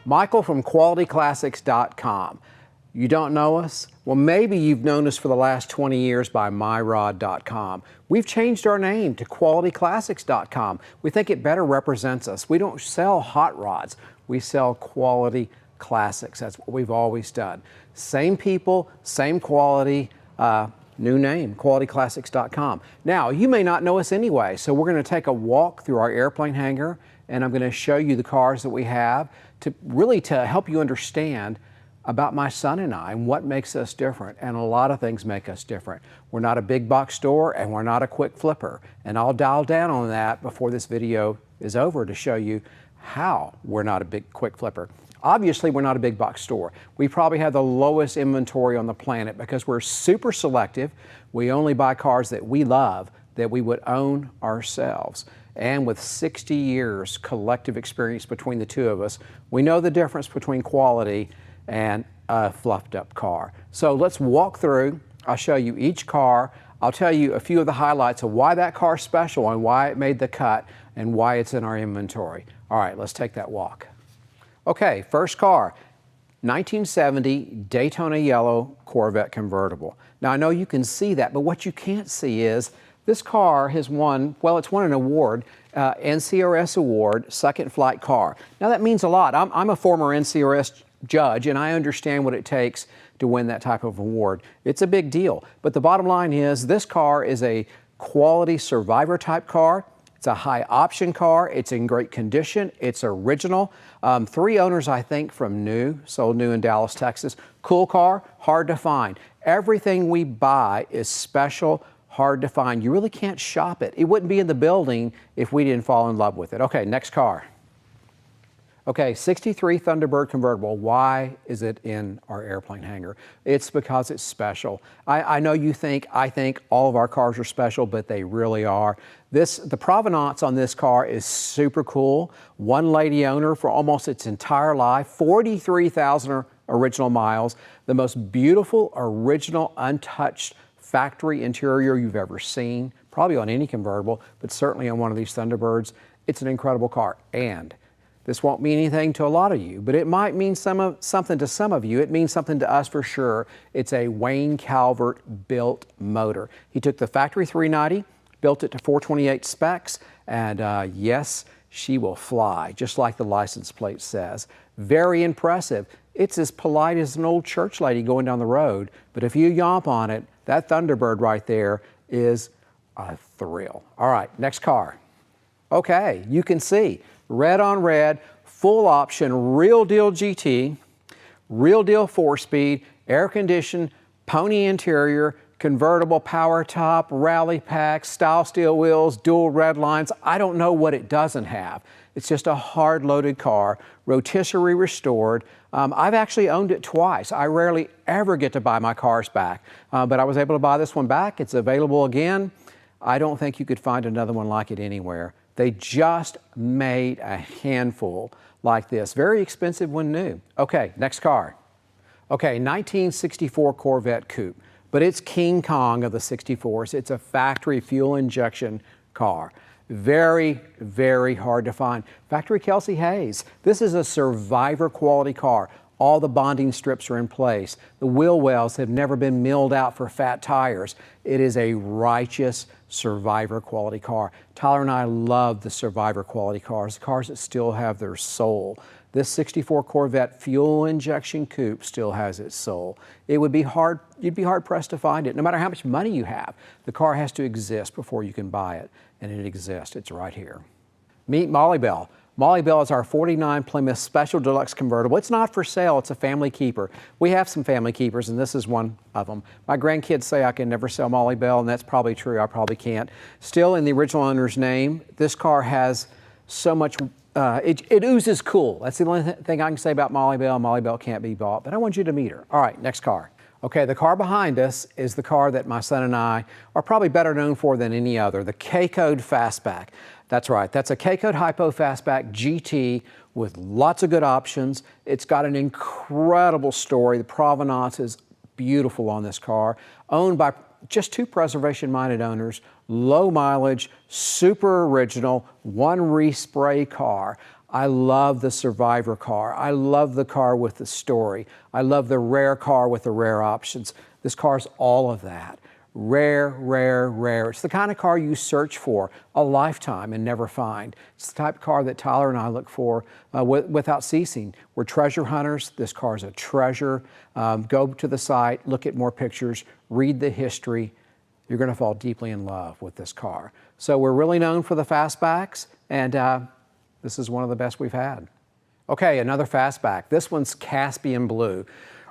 Michael from QualityClassics.com. You don't know us? Well, maybe you've known us for the last 20 years by MyRod.com. We've changed our name to QualityClassics.com. We think it better represents us. We don't sell hot rods. We sell quality classics. That's what we've always done. Same people, same quality, new name, QualityClassics.com. Now, you may not know us anyway, so we're going to take a walk through our airplane hangar, and I'm going to show you the cars that we have to help you understand about my son and I and what makes us different. And a lot of things make us different. We're not a big box store and we're not a quick flipper. And I'll dial down on that before this video is over to show you how we're not a big quick flipper. Obviously, we're not a big box store. We probably have the lowest inventory on the planet because we're super selective. We only buy cars that we love, that we would own ourselves. And with 60 years collective experience between the two of us, we know the difference between quality and a fluffed up car. So let's walk through. I'll show you each car. I'll tell you a few of the highlights of why that car's special and why it made the cut and why it's in our inventory. All right, let's take that walk. Okay, first car, 1970 Daytona yellow Corvette convertible. Now I know you can see that, but what you can't see is this car has won, well, it's won an award, NCRS award, second flight car. Now that means a lot. I'm a former NCRS judge, and I understand what it takes to win that type of award. It's a big deal. But the bottom line is this car is a quality survivor type car. It's a high option car. It's in great condition. It's original. 3 owners, I think, from new, sold new in Dallas, Texas. Cool car, hard to find. Everything we buy is special, hard to find. You really can't shop it. It wouldn't be in the building if we didn't fall in love with it. Okay, next car. Okay, 63 Thunderbird convertible. Why is it in our airplane hangar? It's because it's special. I know you think, I think all of our cars are special, but they really are. The provenance on this car is super cool. One lady owner for almost its entire life, 43,000 original miles. The most beautiful, original, untouched factory interior you've ever seen, probably on any convertible, but certainly on one of these Thunderbirds. It's an incredible car. And this won't mean anything to a lot of you, but it might mean something to some of you. It means something to us for sure. It's a Wayne Calvert built motor. He took the factory 390, built it to 428 specs, and yes, she will fly, just like the license plate says. Very impressive. It's as polite as an old church lady going down the road, but if you yomp on it, that Thunderbird right there is a thrill. All right, next car. Okay, you can see. Red on red, full option, real deal GT, real deal 4-speed, air conditioned, pony interior, convertible power top, rally pack, style steel wheels, dual red lines. I don't know what it doesn't have. It's just a hard loaded car, rotisserie restored. I've actually owned it twice. I rarely ever get to buy my cars back, but I was able to buy this one back. It's available again. I don't think you could find another one like it anywhere. They just made a handful like this. Very expensive when new. Okay, next car. Okay, 1964 Corvette Coupe, but it's King Kong of the 64s. It's a factory fuel injection car. Very, very hard to find. Factory Kelsey Hayes. This is a survivor quality car. All the bonding strips are in place. The wheel wells have never been milled out for fat tires. It is a righteous survivor quality car. Tyler and I love the survivor quality cars, cars that still have their soul. This 64 Corvette fuel injection coupe still has its soul. It would be hard, you'd be hard pressed to find it. No matter how much money you have, the car has to exist before you can buy it. And it exists, it's right here. Meet Molly Bell. Molly Bell is our 49 Plymouth Special Deluxe Convertible. It's not for sale, it's a family keeper. We have some family keepers, and this is one of them. My grandkids say I can never sell Molly Bell, and that's probably true, I probably can't. Still in the original owner's name, this car has so much, it oozes cool. That's the only thing I can say about Molly Bell. Molly Bell can't be bought, but I want you to meet her. All right, next car. Okay, the car behind us is the car that my son and I are probably better known for than any other, the K-Code Fastback. That's right, that's a K-Code Hypo Fastback GT with lots of good options. It's got an incredible story. The provenance is beautiful on this car. Owned by just 2 preservation-minded owners, low mileage, super original, 1 respray car. I love the survivor car. I love the car with the story. I love the rare car with the rare options. This car's all of that. Rare, rare, rare. It's the kind of car you search for a lifetime and never find. It's the type of car that Tyler and I look for without ceasing. We're treasure hunters. This car is a treasure. Go to the site, look at more pictures, read the history. You're going to fall deeply in love with this car. So we're really known for the Fastbacks, and this is one of the best we've had. Okay, another Fastback. This one's Caspian Blue.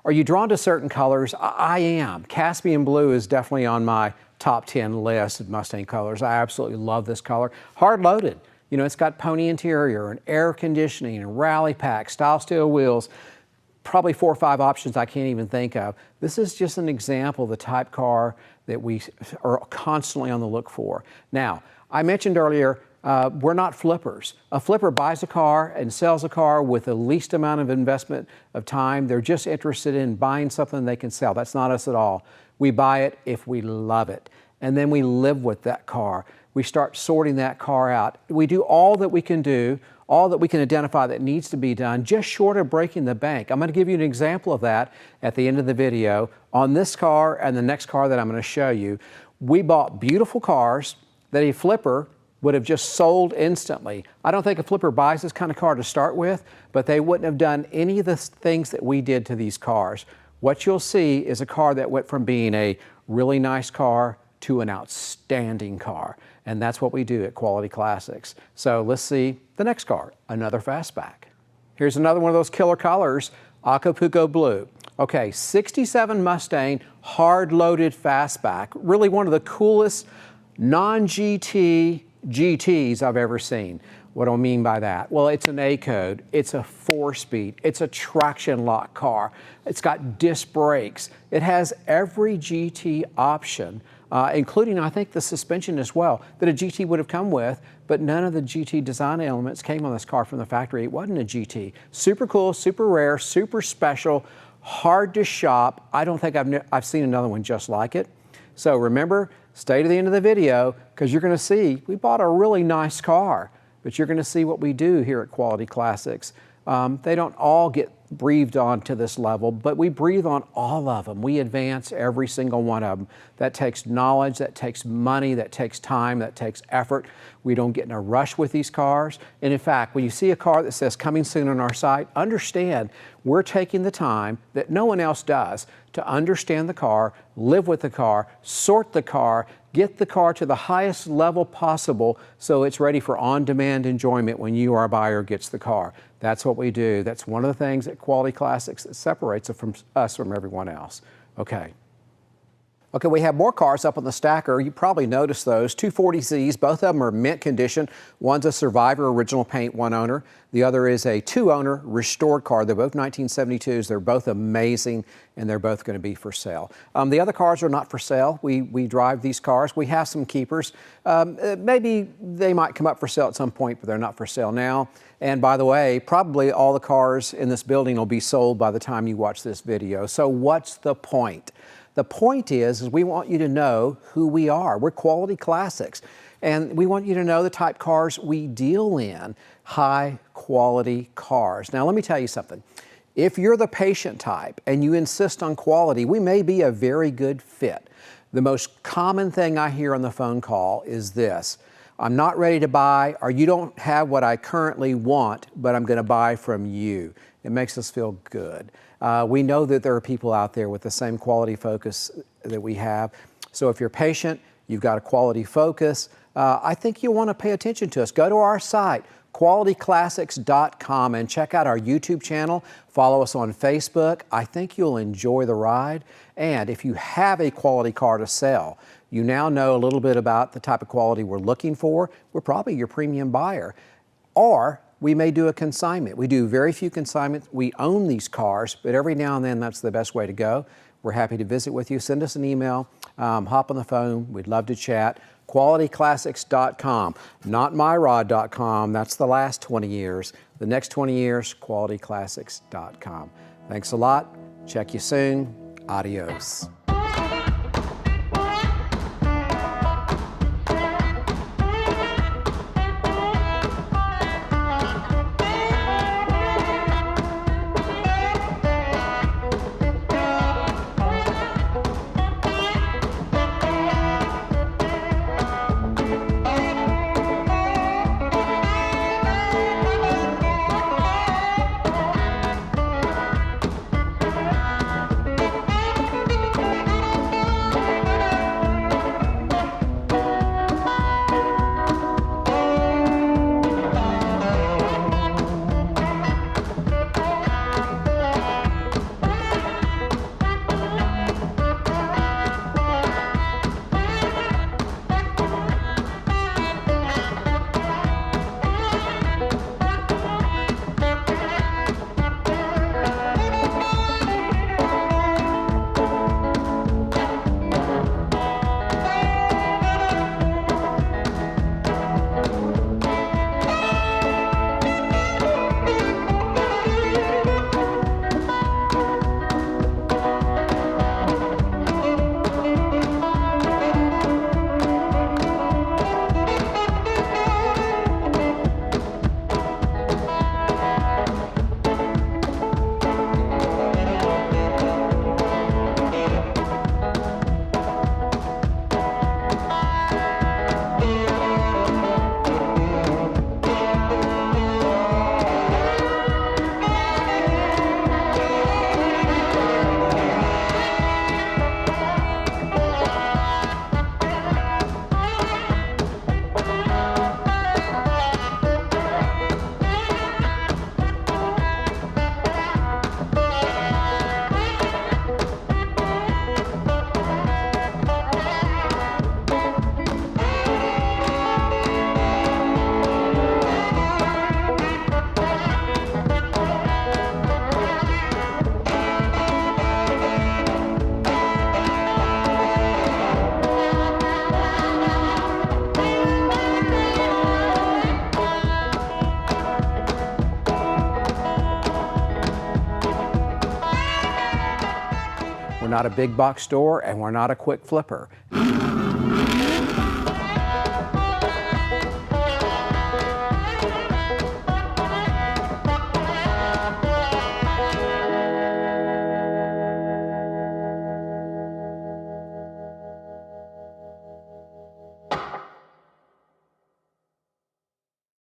Are you drawn to certain colors? I am. Caspian Blue is definitely on my top 10 list of Mustang colors. I absolutely love this color. Hard loaded. You know, it's got pony interior and air conditioning and rally pack, style steel wheels, probably 4 or 5 options I can't even think of. This is just an example of the type car that we are constantly on the look for. Now, I mentioned earlier, we're not flippers. A flipper buys a car and sells a car with the least amount of investment of time. They're just interested in buying something they can sell. That's not us at all. We buy it if we love it. And then we live with that car. We start sorting that car out. We do all that we can do, all that we can identify that needs to be done, just short of breaking the bank. I'm going to give you an example of that at the end of the video. On this car and the next car that I'm going to show you, we bought beautiful cars that a flipper would have just sold instantly. I don't think a flipper buys this kind of car to start with, but they wouldn't have done any of the things that we did to these cars. What you'll see is a car that went from being a really nice car to an outstanding car. And that's what we do at Quality Classics. So let's see the next car, another Fastback. Here's another one of those killer colors, Acapulco Blue. Okay, 67 Mustang, hard-loaded Fastback. Really one of the coolest non-GT GTs I've ever seen. What do I mean by that? Well, it's an A-code, it's a 4-speed, it's a traction lock car, it's got disc brakes, it has every GT option, including I think the suspension as well, that a GT would have come with, but none of the GT design elements came on this car from the factory. It wasn't a GT. Super cool, super rare, super special, hard to shop. I don't think I've seen another one just like it. So remember, stay to the end of the video because you're going to see we bought a really nice car, but you're going to see what we do here at Quality Classics. They don't all get breathed on to this level, but we breathe on all of them. We advance every single one of them. That takes knowledge, that takes money, that takes time, that takes effort. We don't get in a rush with these cars. And in fact, when you see a car that says coming soon on our site, understand we're taking the time that no one else does to understand the car, live with the car, sort the car, get the car to the highest level possible so it's ready for on-demand enjoyment when you, our buyer, gets the car. That's what we do. That's one of the things at Quality Classics that separates us from everyone else. Okay. Okay, we have more cars up on the stacker. You probably noticed those. 240Zs, both of them are mint condition. One's a Survivor original paint, one owner. The other is a 2-owner restored car. They're both 1972s. They're both amazing, and they're both going to be for sale. The other cars are not for sale. We drive these cars. We have some keepers. Maybe they might come up for sale at some point, but they're not for sale now. And by the way, probably all the cars in this building will be sold by the time you watch this video. So what's the point? The point is we want you to know who we are. We're Quality Classics. And we want you to know the type cars we deal in, high quality cars. Now, let me tell you something. If you're the patient type and you insist on quality, we may be a very good fit. The most common thing I hear on the phone call is this: I'm not ready to buy, or you don't have what I currently want, but I'm going to buy from you. It makes us feel good. We know that there are people out there with the same quality focus that we have. So if you're patient, you've got a quality focus, I think you'll want to pay attention to us. Go to our site, qualityclassics.com, and check out our YouTube channel. Follow us on Facebook. I think you'll enjoy the ride. And if you have a quality car to sell, you now know a little bit about the type of quality we're looking for. We're probably your premium buyer. Or we may do a consignment. We do very few consignments. We own these cars, but every now and then that's the best way to go. We're happy to visit with you. Send us an email, hop on the phone. We'd love to chat. QualityClassics.com, not MyRod.com. That's the last 20 years. The next 20 years, QualityClassics.com. Thanks a lot. Check you soon. Adios. We're not a big box store, and we're not a quick flipper.